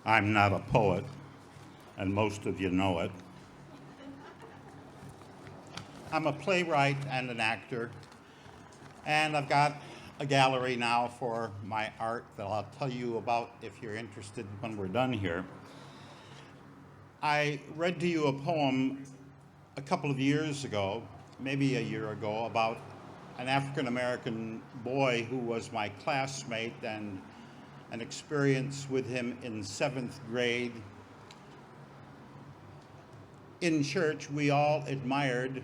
I'm not a poet, and most of you know it. I'm a playwright and an actor, and I've got a gallery now for my art that I'll tell you about if you're interested when we're done here. I read to you a poem a couple of years ago, maybe a year ago, about an African-American boy who was my classmate, and an experience with him in 7th grade. In church, we all admired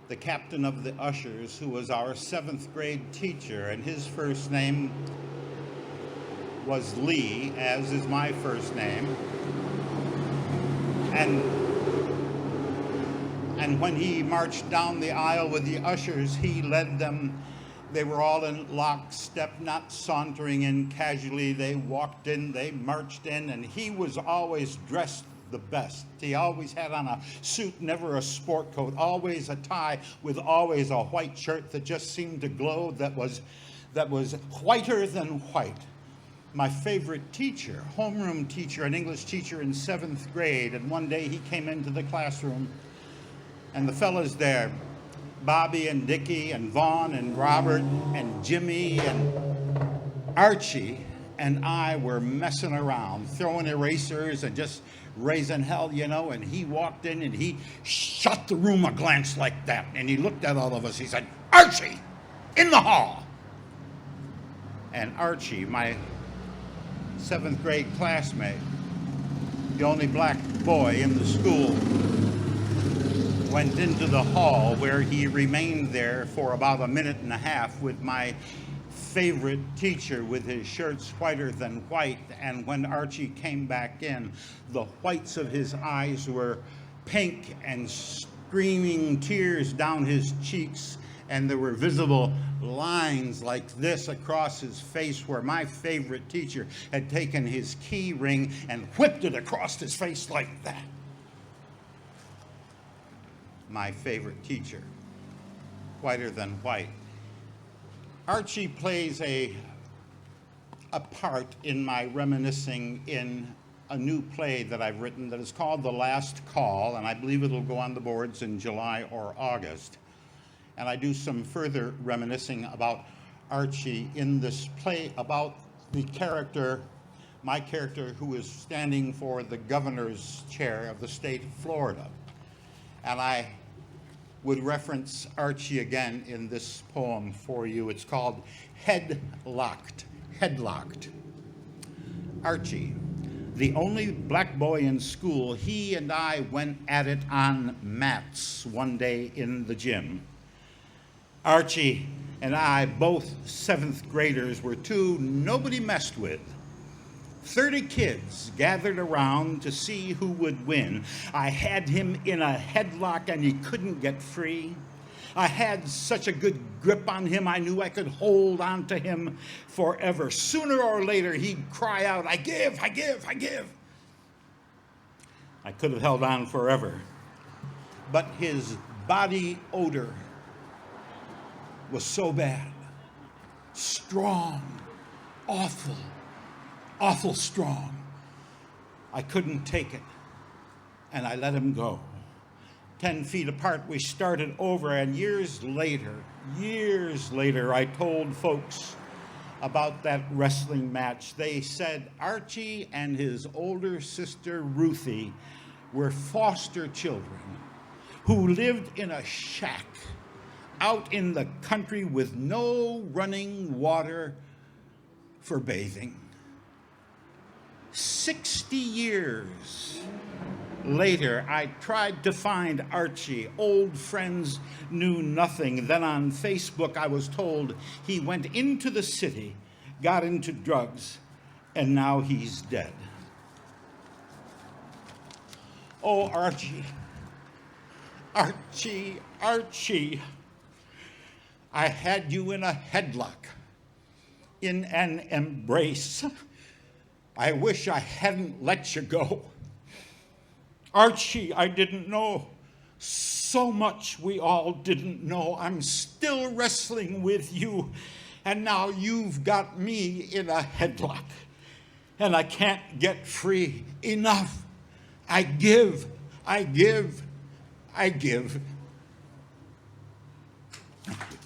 the captain of the ushers, who was our 7th grade teacher, and his first name was Lee, as is my first name. And when he marched down the aisle with the ushers, he led them. They were all in lockstep, not sauntering in casually. They walked in, they marched in, and he was always dressed the best. He always had on a suit, never a sport coat, always a tie with always a white shirt that just seemed to glow, that was whiter than white. My favorite teacher, homeroom teacher, an English teacher in 7th grade, and one day he came into the classroom, and the fellas there, Bobby and Dickie and Vaughn and Robert and Jimmy and Archie and I were messing around, throwing erasers and just raising hell, you know, and he walked in and he shot the room a glance like that, and he looked at all of us. He said, "Archie, in the hall." And Archie, my 7th grade classmate, the only black boy in the school, went into the hall, where he remained there for about a minute and a half with my favorite teacher, with his shirts whiter than white. And when Archie came back in, the whites of his eyes were pink and streaming tears down his cheeks, and there were visible lines like this across his face, where my favorite teacher had taken his key ring and whipped it across his face like that. My favorite teacher, whiter than white. Archie plays a part in my reminiscing in a new play that I've written that is called The Last Call, and I believe it'll go on the boards in July or August. And I do some further reminiscing about Archie in this play, about the character, my character, who is standing for the governor's chair of the state of Florida. And I would reference Archie again in this poem for you. It's called Headlocked. Headlocked. Archie, the only black boy in school, he and I went at it on mats one day in the gym. Archie and I, both 7th graders, were two nobody messed with. 30 kids gathered around to see who would win. I had him in a headlock and he couldn't get free. I had such a good grip on him, I knew I could hold on to him forever. Sooner or later, he'd cry out, "I give, I give, I give." I could have held on forever, but his body odor was so bad, strong, awful, awful strong. I couldn't take it, and I let him go. 10 feet apart, we started over, and years later, I told folks about that wrestling match. They said Archie and his older sister, Ruthie, were foster children who lived in a shack out in the country with no running water for bathing. 60 years later, I tried to find Archie. Old friends knew nothing. Then on Facebook, I was told he went into the city, got into drugs, and now he's dead. Oh, Archie, Archie, Archie, I had you in a headlock, in an embrace. I wish I hadn't let you go. Archie, I didn't know so much we all didn't know. I'm still wrestling with you, and now you've got me in a headlock. and I can't get free. Enough. I give, I give, I give. Thank you.